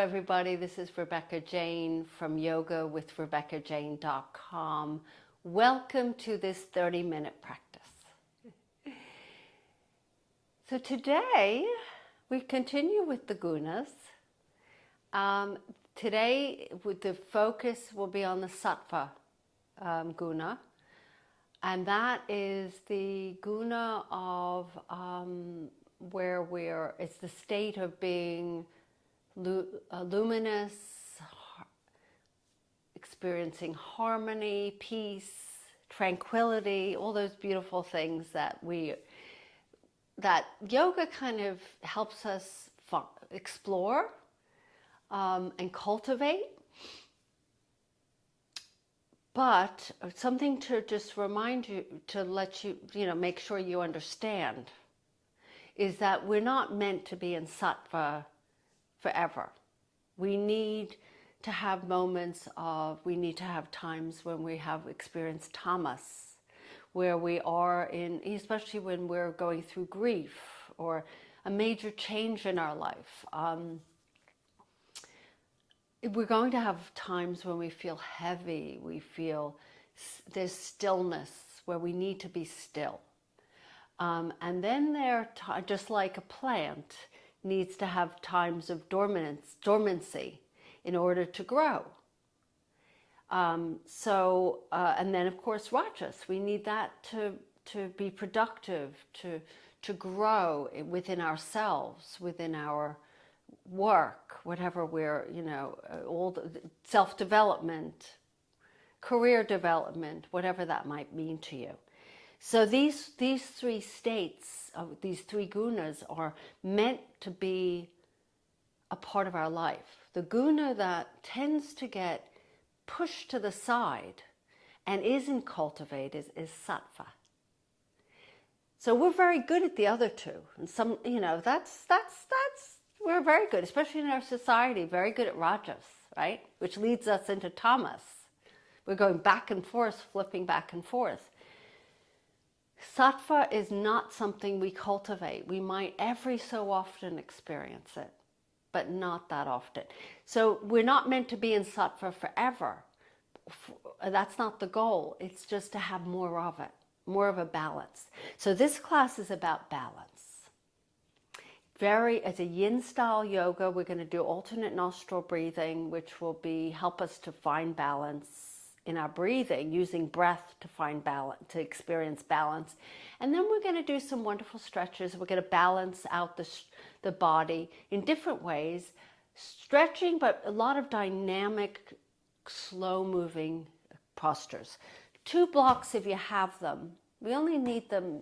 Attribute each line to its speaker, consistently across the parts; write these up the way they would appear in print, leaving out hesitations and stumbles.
Speaker 1: everybody. This is Rebecca Jane from yogawithrebeccajane.com. Welcome to this 30-minute practice. So today we continue with the gunas. Today the focus will be on the Sattva guna, and that is the guna of where it's the state of being luminous, experiencing harmony, peace, tranquility, all those beautiful things that yoga kind of helps us explore and cultivate. But something to just remind you, to let you, make sure you understand, is that we're not meant to be in sattva forever. We need to have we need to have times when we have experienced tamas, where we are especially when we're going through grief or a major change in our life. We're going to have times when we feel heavy, we feel there's stillness, where we need to be still. And then just like a plant needs to have times of dormancy in order to grow. And then of course rajas, we need that to be productive, to grow within ourselves, within our work, whatever we're, all the self-development, career development, whatever that might mean to you. So these three states, these three gunas, are meant to be a part of our life. The guna that tends to get pushed to the side and isn't cultivated is sattva. So we're very good at the other two, and we're very good, especially in our society, very good at rajas, right? Which leads us into tamas. We're going back and forth, flipping back and forth. Sattva is not something we cultivate. We might every so often experience it, but not that often. So we're not meant to be in sattva forever. That's not the goal. It's just to have more of it, more of a balance. So this class is about balance. It's a yin style yoga. We're going to do alternate nostril breathing, which will help us to find balance in our breathing, using breath to find balance, to experience balance. And then we're going to do some wonderful stretches. We're going to balance out the body in different ways, stretching, but a lot of dynamic, slow moving postures. 2 blocks if you have them. We only need them,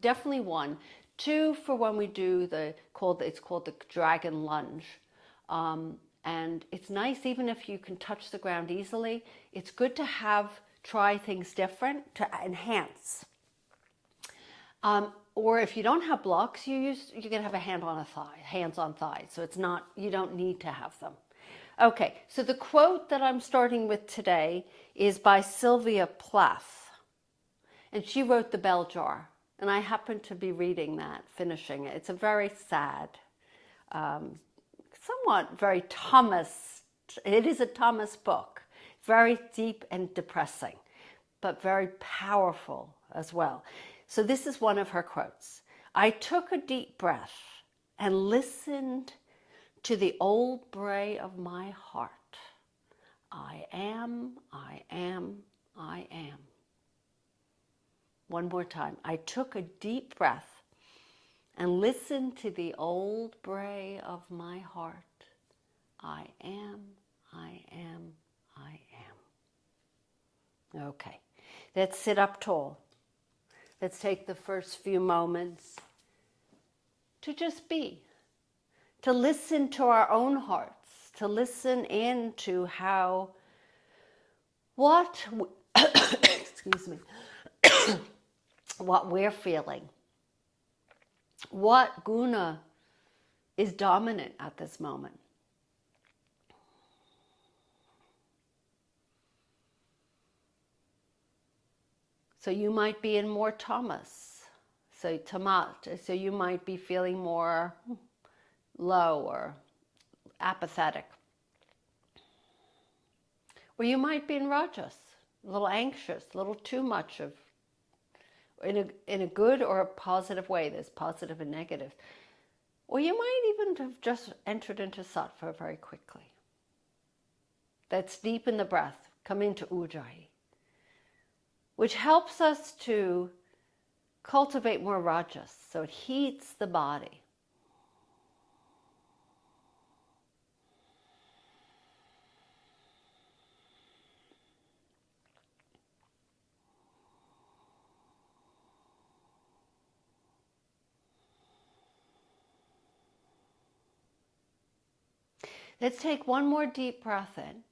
Speaker 1: definitely 1. 2 for when we do it's called the dragon lunge. And it's nice, even if you can touch the ground easily, it's good to try things different to enhance. Or if you don't have blocks, you can have a hands on thigh. So you don't need to have them. Okay, so the quote that I'm starting with today is by Sylvia Plath. And she wrote The Bell Jar. And I happen to be reading that, finishing it. It's a very sad, somewhat very Thomas. It is a Thomas book. Very deep and depressing, but very powerful as well. So this is one of her quotes. "I took a deep breath and listened to the old bray of my heart. I am, I am, I am." One more time. "I took a deep breath and listened to the old bray of my heart. I am, I am, I am." Okay, let's sit up tall. Let's take the first few moments to just be, to listen to our own hearts, to listen in to excuse me, what we're feeling. What guna is dominant at this moment? So you might be in more tamas. So you might be feeling more low or apathetic. Or you might be in rajas, a little anxious, a little too much of, in a good or a positive way. There's positive and negative. Or you might even have just entered into sattva very quickly. That's deep in the breath, come into ujjayi, which helps us to cultivate more rajas, so it heats the body. Let's take one more deep breath in.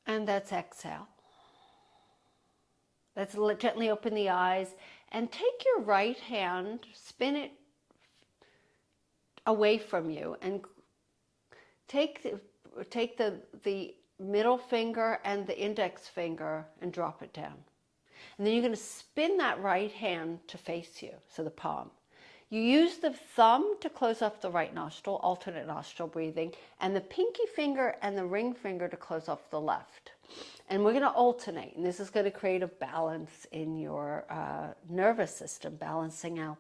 Speaker 1: And that's exhale. Let's gently open the eyes and take your right hand, spin it away from you, and take the middle finger and the index finger and drop it down. And then you're going to spin that right hand to face you, so the palm. You use the thumb to close off the right nostril, alternate nostril breathing, and the pinky finger and the ring finger to close off the left. And we're going to alternate, and this is going to create a balance in your nervous system, balancing out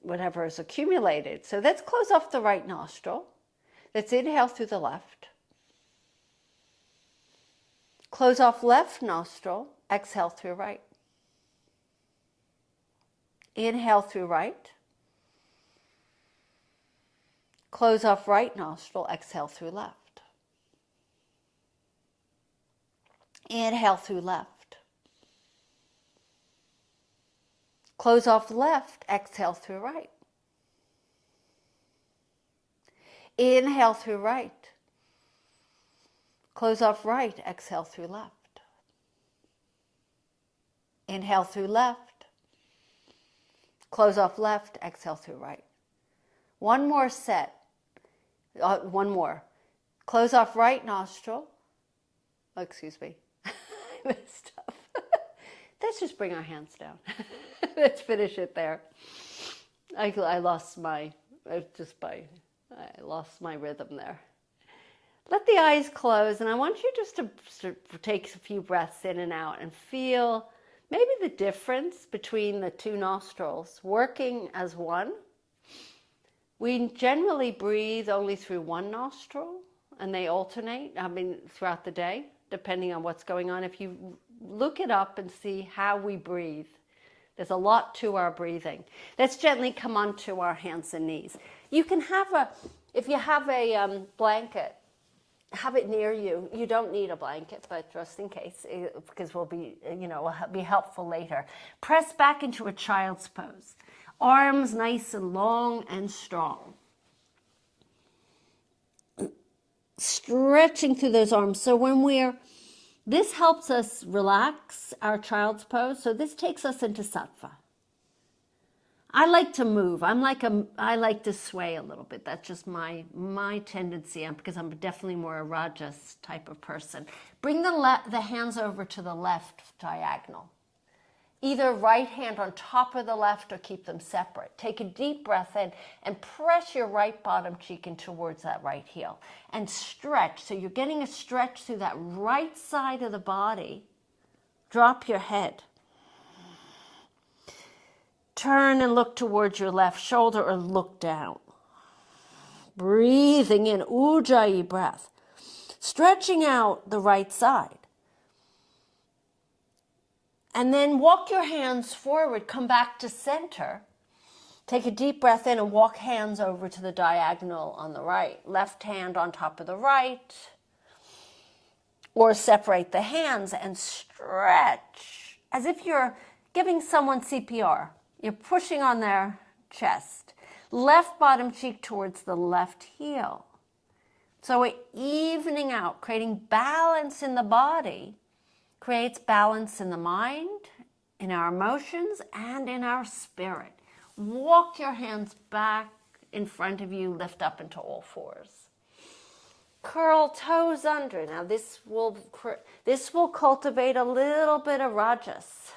Speaker 1: whatever is accumulated. So let's close off the right nostril. Let's inhale through the left. Close off left nostril, exhale through right. Inhale through right. Close off right nostril, exhale through left. Inhale through left. Close off left, exhale through right. Inhale through right. Close off right, exhale through left. Inhale through left. Close off left, exhale through right. One more set. One more. Close off right nostril. Oh, excuse me. I messed up. Let's just bring our hands down. Let's finish it there. I lost my rhythm there. Let the eyes close, and I want you just to take a few breaths in and out and feel maybe the difference between the two nostrils working as one. We generally breathe only through one nostril, and they alternate, throughout the day, depending on what's going on. If you look it up and see how we breathe, there's a lot to our breathing. Let's gently come onto our hands and knees. You can if you have a blanket, have it near you. You don't need a blanket, but just in case, because will be helpful later. Press back into a child's pose. Arms nice and long and strong. Stretching through those arms. So this helps us relax our child's pose. So this takes us into sattva. I like to move. I like to sway a little bit. That's just my tendency, because I'm definitely more a rajas type of person. Bring the hands over to the left diagonal. Either right hand on top of the left or keep them separate. Take a deep breath in and press your right bottom cheek in towards that right heel. And stretch. So you're getting a stretch through that right side of the body. Drop your head. Turn and look towards your left shoulder or look down. Breathing in, ujjayi breath. Stretching out the right side. And then walk your hands forward, come back to center. Take a deep breath in and walk hands over to the diagonal on the right. Left hand on top of the right. Or separate the hands and stretch as if you're giving someone CPR. You're pushing on their chest. Left bottom cheek towards the left heel. So we're evening out, creating balance in the body, creates balance in the mind, in our emotions, and in our spirit. Walk your hands back in front of you, lift up into all fours. Curl toes under. Now this will cultivate a little bit of rajas.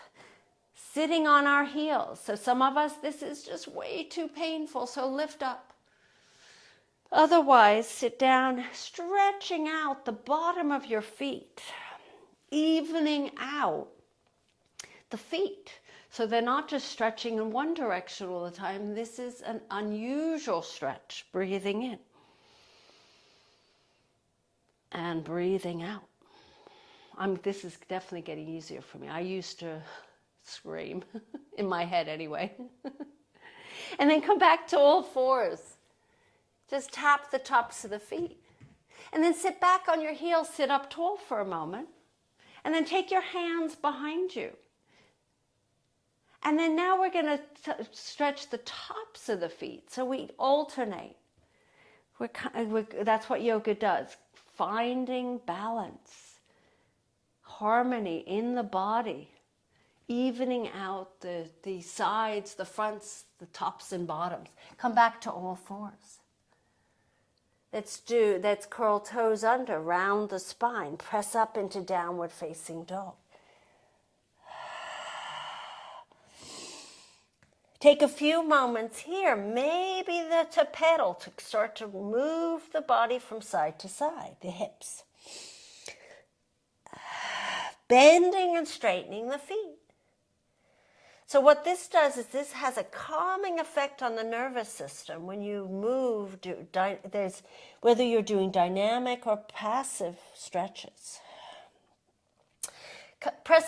Speaker 1: sitting on our heels. So some of us, this is just way too painful, so lift up. Otherwise, sit down, stretching out the bottom of your feet, evening out the feet. So they're not just stretching in one direction all the time. This is an unusual stretch. Breathing in and breathing out. This is definitely getting easier for me. I used to scream, in my head anyway. And then come back to all fours. Just tap the tops of the feet. And then sit back on your heels, sit up tall for a moment. And then take your hands behind you. And then now we're going to stretch the tops of the feet. So we alternate. That's what yoga does. Finding balance, harmony in the body, evening out the sides, the fronts, the tops and bottoms. Come back to all fours. Let's curl toes under, round the spine, press up into downward facing dog. Take a few moments here, maybe to pedal, to start to move the body from side to side, the hips. Bending and straightening the feet. So what this does is this has a calming effect on the nervous system when you move, whether you're doing dynamic or passive stretches.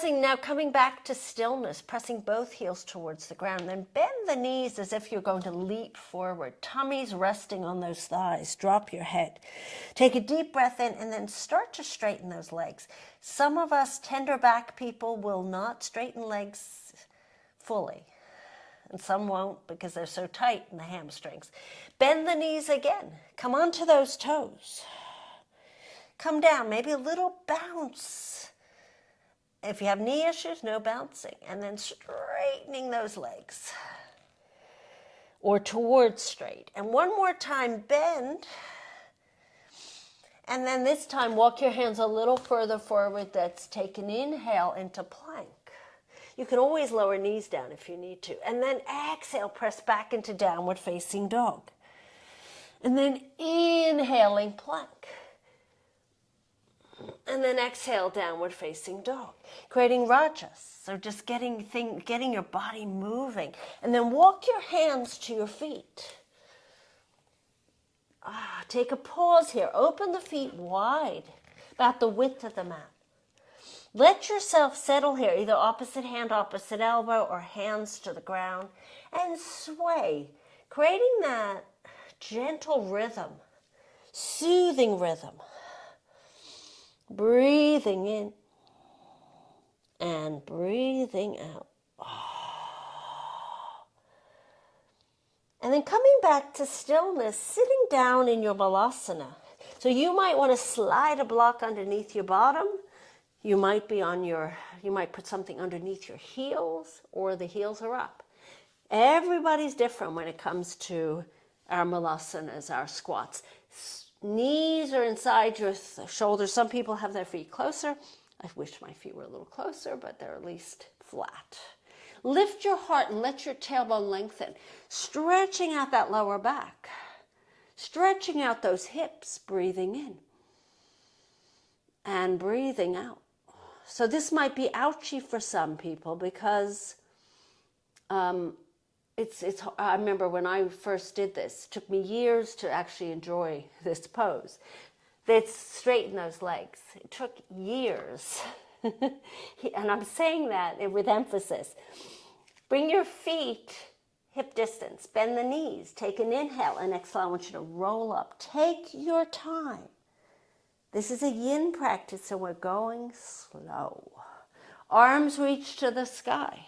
Speaker 1: Now coming back to stillness, pressing both heels towards the ground. Then bend the knees as if you're going to leap forward. Tummy's resting on those thighs. Drop your head. Take a deep breath in and then start to straighten those legs. Some of us tender back people will not straighten legs fully. And some won't because they're so tight in the hamstrings. Bend the knees again. Come onto those toes. Come down. Maybe a little bounce. If you have knee issues, no bouncing. And then straightening those legs. Or towards straight. And one more time, bend. And then this time, walk your hands a little further forward. That's take an inhale into plank. You can always lower knees down if you need to. And then exhale, press back into downward facing dog. And then inhaling plank. And then exhale, downward facing dog. Creating rajas. So just getting your body moving. And then walk your hands to your feet. Take a pause here. Open the feet wide, about the width of the mat. Let yourself settle here, either opposite hand, opposite elbow, or hands to the ground. And sway, creating that gentle rhythm, soothing rhythm. Breathing in and breathing out. And then coming back to stillness, sitting down in your balasana. So you might want to slide a block underneath your bottom. You might put something underneath your heels, or the heels are up. Everybody's different when it comes to our malasanas, our squats. Knees are inside your shoulders. Some people have their feet closer. I wish my feet were a little closer, but they're at least flat. Lift your heart and let your tailbone lengthen. Stretching out that lower back. Stretching out those hips, breathing in. And breathing out. So this might be ouchy for some people because I remember when I first did this, it took me years to actually enjoy this pose. Let's straighten those legs. It took years. And I'm saying that with emphasis. Bring your feet hip distance. Bend the knees. Take an inhale and exhale. I want you to roll up. Take your time. This is a yin practice, so we're going slow. Arms reach to the sky.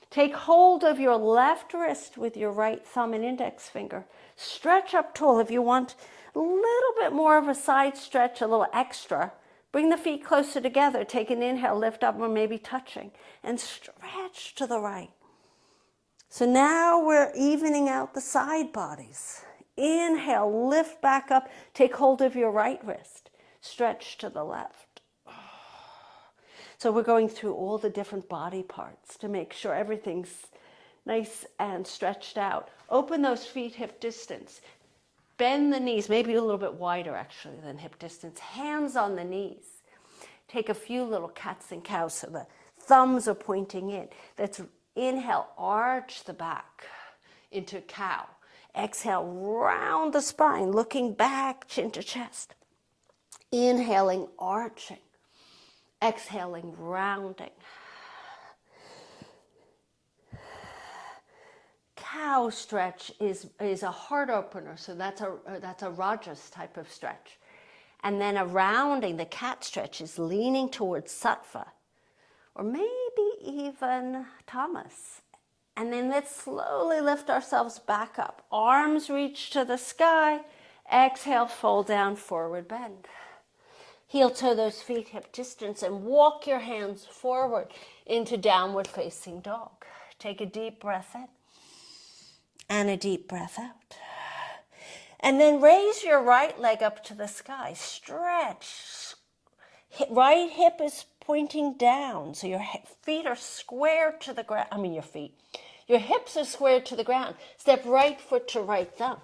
Speaker 1: Take hold of your left wrist with your right thumb and index finger. Stretch up tall. If you want a little bit more of a side stretch, a little extra, bring the feet closer together. Take an inhale, lift up, or maybe touching, and stretch to the right. So now we're evening out the side bodies. Inhale, lift back up. Take hold of your right wrist. Stretch to the left. So we're going through all the different body parts to make sure everything's nice and stretched out. Open those feet hip distance. Bend the knees, maybe a little bit wider actually than hip distance. Hands on the knees. Take a few little cats and cows so the thumbs are pointing in. Let's inhale, arch the back into cow. Exhale, round the spine, looking back, chin to chest. Inhaling, arching. Exhaling, rounding. Cow stretch is a heart opener, so that's a Rajas type of stretch. And then a rounding, the cat stretch, is leaning towards Sattva, or maybe even Tamas. And then let's slowly lift ourselves back up. Arms reach to the sky. Exhale, fold down, forward bend. Heel toe those feet hip distance and walk your hands forward into downward facing dog. Take a deep breath in and a deep breath out. And then raise your right leg up to the sky. Stretch. Right hip is pointing down, so your feet are square to the ground. Your hips are square to the ground. Step right foot to right thumb.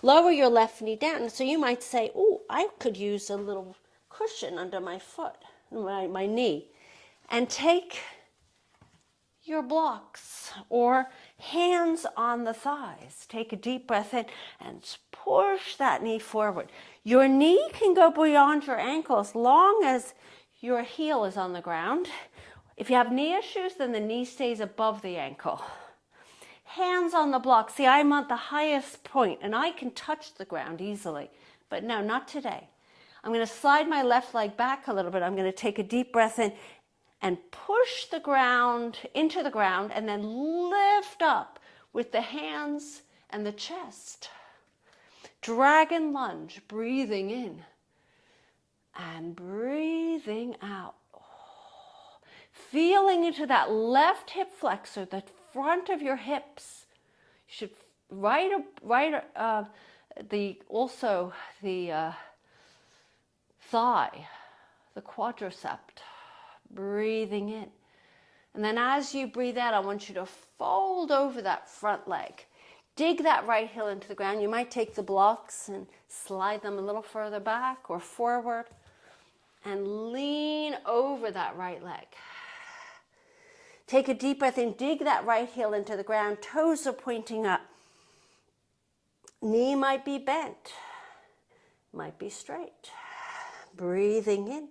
Speaker 1: Lower your left knee down. So you might say, oh, I could use a little cushion under my foot, my knee. And take your blocks or hands on the thighs. Take a deep breath in and push that knee forward. Your knee can go beyond your ankle as long as your heel is on the ground. If you have knee issues, then the knee stays above the ankle. Hands on the block. See, I'm at the highest point and I can touch the ground easily, but no, not today. I'm going to slide my left leg back a little bit. I'm going to take a deep breath in and push the ground into the ground and then lift up with the hands and the chest. Dragon lunge, breathing in and breathing out. Feeling into that left hip flexor, the front of your hips. You should the thigh, the quadricep. Breathing in. And then as you breathe out, I want you to fold over that front leg. Dig that right heel into the ground. You might take the blocks and slide them a little further back or forward and lean over that right leg. Take a deep breath in. Dig that right heel into the ground. Toes are pointing up. Knee might be bent. Might be straight. Breathing in.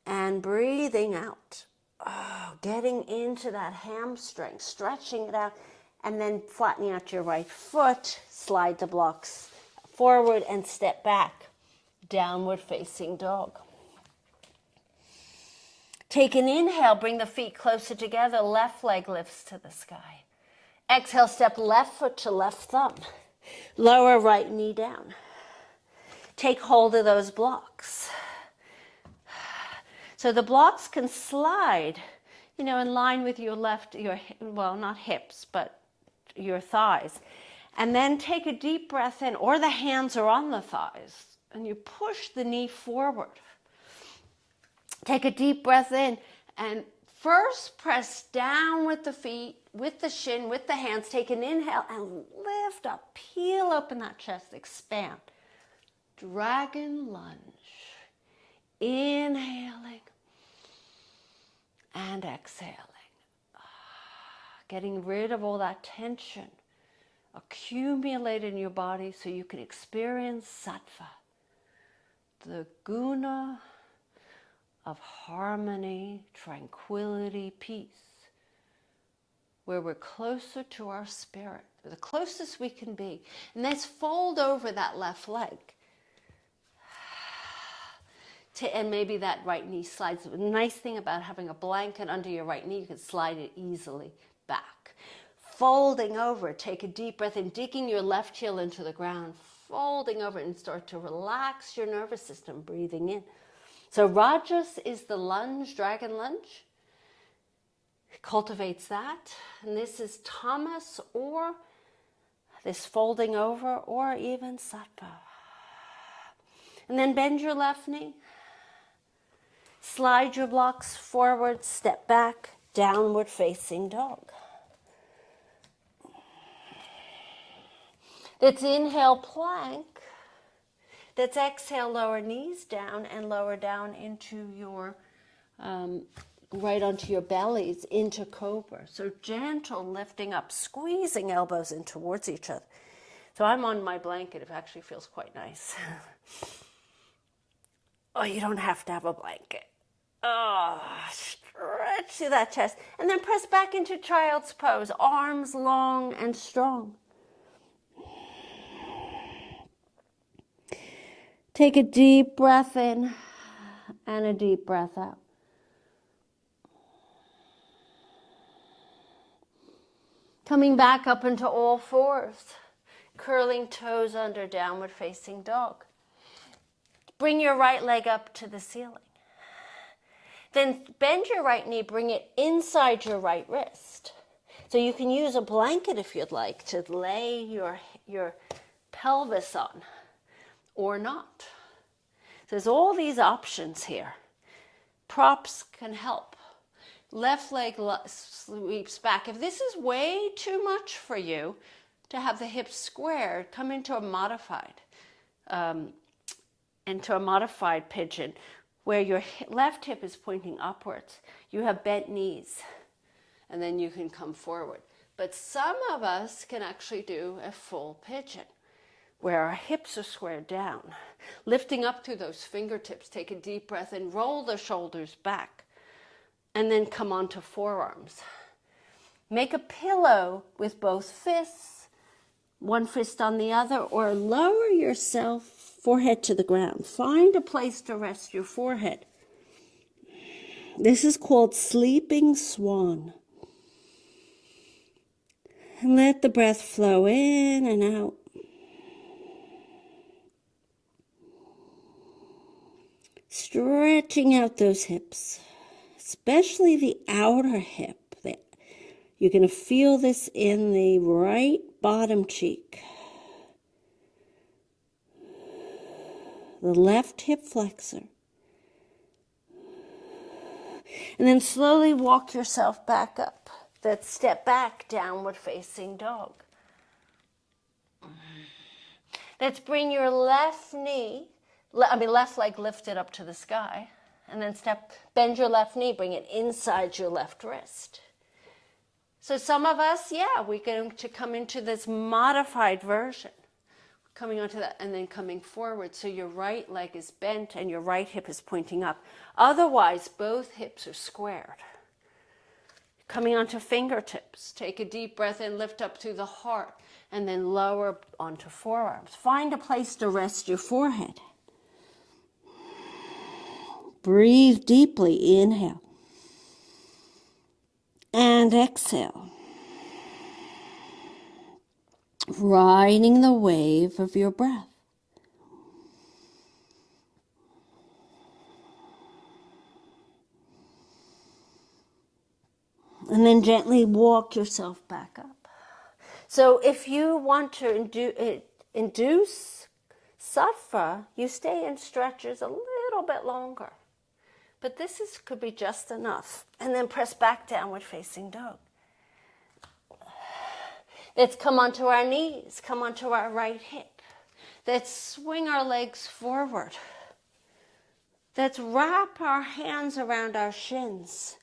Speaker 1: And breathing out. Oh, getting into that hamstring, stretching it out, and then flattening out your right foot. Slide the blocks forward and step back. Downward facing dog. Take an inhale, bring the feet closer together. Left leg lifts to the sky. Exhale, step left foot to left thumb. Lower right knee down. Take hold of those blocks. So the blocks can slide, in line with your not hips, but your thighs. And then take a deep breath in, or the hands are on the thighs, and you push the knee forward. Take a deep breath in, and first press down with the feet, with the shin, with the hands. Take an inhale and lift up, peel open that chest, expand. Dragon lunge. Inhaling and exhaling. Getting rid of all that tension accumulated in your body so you can experience Sattva, the guna of harmony, tranquility, peace, where we're closer to our spirit, the closest we can be. And let's fold over that left leg. And maybe that right knee slides. The nice thing about having a blanket under your right knee, you can slide it easily back. Folding over, take a deep breath in, digging your left heel into the ground, folding over and start to relax your nervous system, breathing in. So Rajas is the lunge, dragon lunge. It cultivates that. And this is Tamas, or this folding over, or even Sattva. And then bend your left knee.
Speaker 2: Slide your blocks forward, step back, downward facing dog. Let's inhale, plank. Let's exhale, lower knees down and lower down into your, right onto your bellies, into cobra. So gentle lifting up, squeezing elbows in towards each other. So I'm on my blanket. It actually feels quite nice. Oh, you don't have to have a blanket. Oh, stretch through that chest. And then press back into child's pose, arms long and strong. Take a deep breath in and a deep breath out. Coming back up into all fours, curling toes under, downward facing dog. Bring your right leg up to the ceiling. Then bend your right knee, bring it inside your right wrist. So you can use a blanket if you'd like to lay your pelvis on, or not. So there's all these options here. Props can help. Left leg sweeps back. If this is way too much for you to have the hips squared, come into a modified pigeon where your left hip is pointing upwards. You have bent knees, and then you can come forward. But some of us can actually do a full pigeon where our hips are squared down. Lifting up through those fingertips, take a deep breath and roll the shoulders back. And then come onto forearms. Make a pillow with both fists, one fist on the other, or lower yourself forehead to the ground. Find a place to rest your forehead. This is called sleeping swan. And let the breath flow in and out. Stretching out those hips, especially the outer hip. You're going to feel this in the right bottom cheek. The left hip flexor. And then slowly walk yourself back up. That step back, downward facing dog. Let's bring your left leg lifted up to the sky. And then bend your left knee, bring it inside your left wrist. So some of us, we're going to come into this modified version. Coming onto that and then coming forward. So your right leg is bent and your right hip is pointing up. Otherwise, both hips are squared. Coming onto fingertips. Take a deep breath in, lift up through the heart, and then lower onto forearms. Find a place to rest your forehead. Breathe deeply. Inhale. And exhale. Riding the wave of your breath. And then gently walk yourself back up. So if you want to induce Sattva, you stay in stretches a little bit longer. But this could be just enough. And then press back, downward facing dog. Let's come onto our knees, come onto our right hip. Let's swing our legs forward. Let's wrap our hands around our shins.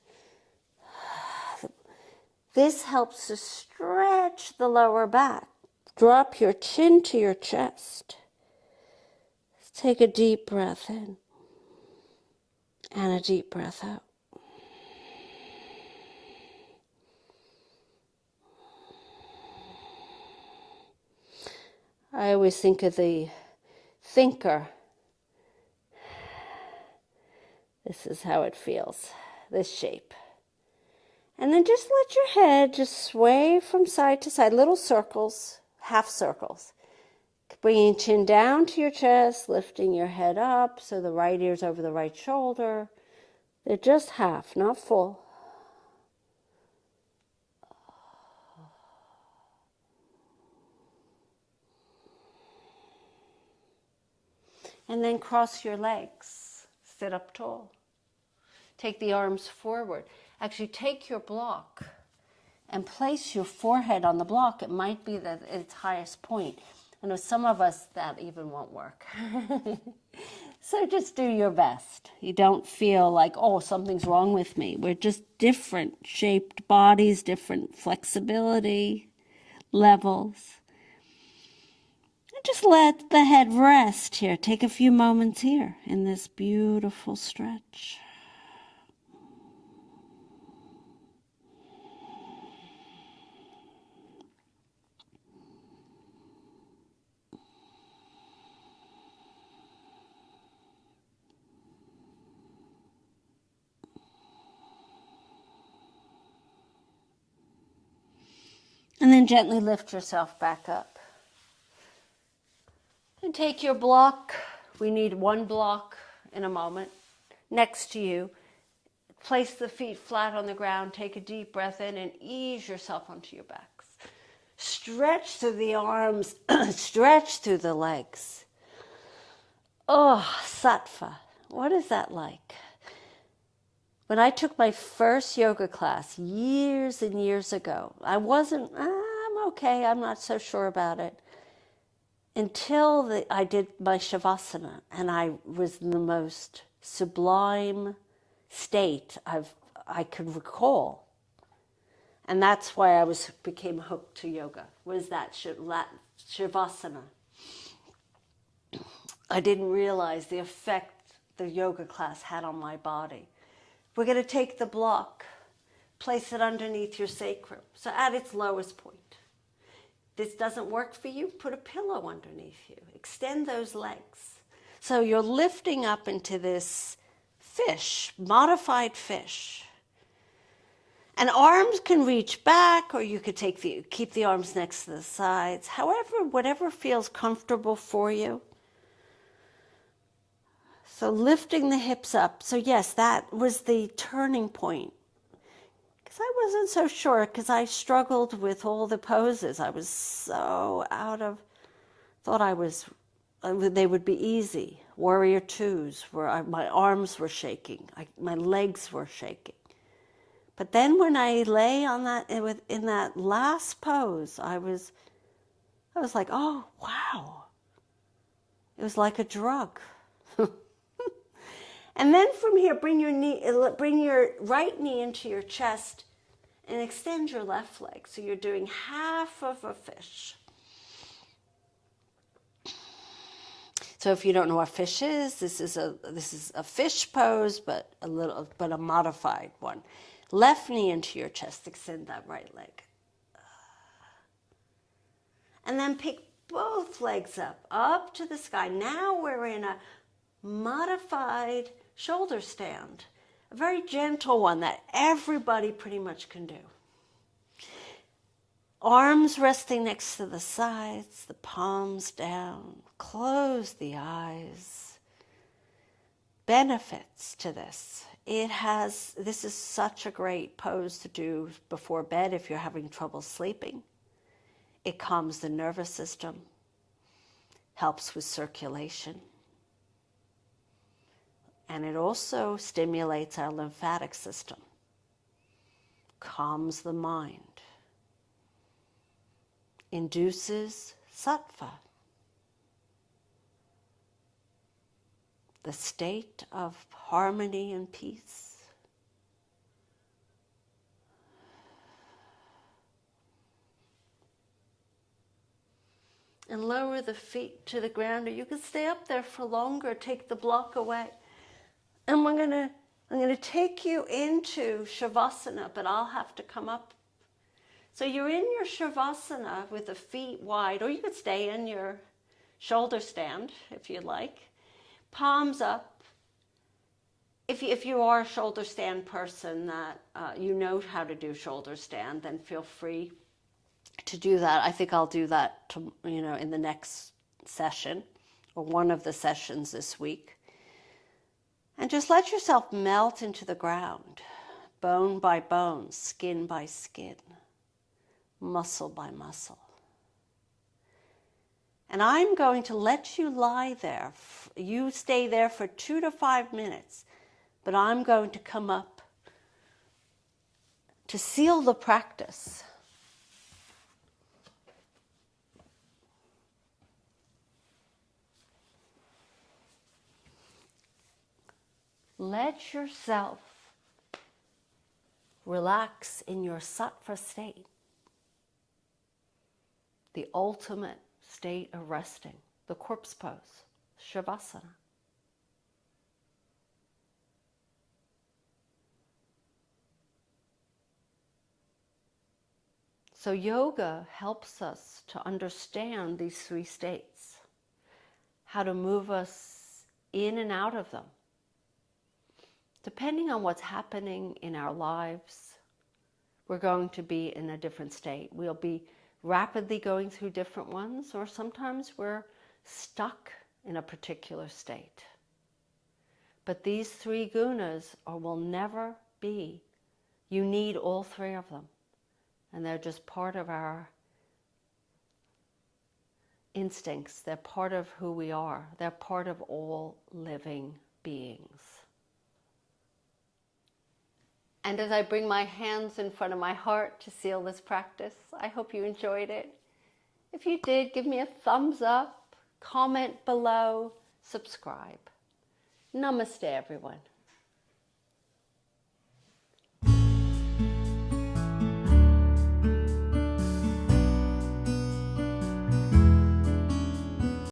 Speaker 2: This helps to stretch the lower back. Drop your chin to your chest. Take a deep breath in and a deep breath out. I always think of the thinker. This is how it feels, this shape. And then just let your head just sway from side to side, little circles, half circles. Bringing chin down to your chest, lifting your head up so the right ear's over the right shoulder. They're just half, not full. And then cross your legs, sit up tall. Take the arms forward. Actually, take your block and place your forehead on the block. It might be at its highest point. I know some of us that even won't work. So just do your best. You don't feel like, oh, something's wrong with me. We're just different shaped bodies, different flexibility levels. And just let the head rest here. Take a few moments here in this beautiful stretch. And then gently lift yourself back up. And take your block. We need one block in a moment. Next to you. Place the feet flat on the ground. Take a deep breath in and ease yourself onto your backs. Stretch through the arms. Stretch through the legs. Oh, Sattva. What is that like? When I took my first yoga class years and years ago, I'm okay, I'm not so sure about it. Until I did my Shavasana, and I was in the most sublime state I could recall. And that's why I became hooked to yoga, was that Shavasana. I didn't realize the effect the yoga class had on my body. We're going to take the block, place it underneath your sacrum, so at its lowest point. This doesn't work for you, put a pillow underneath you. Extend those legs. So you're lifting up into this fish, modified fish. And arms can reach back, or you could keep the arms next to the sides. However, whatever feels comfortable for you. So lifting the hips up. So yes, that was the turning point. Because I wasn't so sure, because I struggled with all the poses. I was so they would be easy. Warrior twos, where my arms were shaking. My legs were shaking. But then when I lay on that, in that last pose, I was like, oh, wow. It was like a drug. And then from here, bring your right knee into your chest and extend your left leg. So you're doing half of a fish. So if you don't know what fish is, this is a fish pose, but a modified one. Left knee into your chest, extend that right leg. And then pick both legs up to the sky. Now we're in a modified shoulder stand, a very gentle one that everybody pretty much can do. Arms resting next to the sides, the palms down, close the eyes. Benefits to this. This is such a great pose to do before bed if you're having trouble sleeping. It calms the nervous system, helps with circulation. And it also stimulates our lymphatic system, calms the mind, induces Sattva, the state of harmony and peace. And lower the feet to the ground, or you can stay up there for longer, take the block away. And I'm gonna take you into Shavasana, but I'll have to come up. So you're in your Shavasana with the feet wide, or you could stay in your shoulder stand if you like. Palms up. If you are a shoulder stand person that you know how to do shoulder stand, then feel free to do that. I think I'll do that in the next session, or one of the sessions this week. And just let yourself melt into the ground, bone by bone, skin by skin, muscle by muscle. And I'm going to let you lie there. You stay there for 2 to 5 minutes. but I'm going to come up to seal the practice. Let yourself relax in your Sattva state, the ultimate state of resting, the corpse pose, Shavasana. So yoga helps us to understand these three states, how to move us in and out of them. Depending on what's happening in our lives, we're going to be in a different state. We'll be rapidly going through different ones, or sometimes we're stuck in a particular state. But these three gunas will never be. You need all three of them. And they're just part of our instincts. They're part of who we are. They're part of all living beings. And as I bring my hands in front of my heart to seal this practice, I hope you enjoyed it. If you did, give me a thumbs up, comment below, subscribe. Namaste, everyone.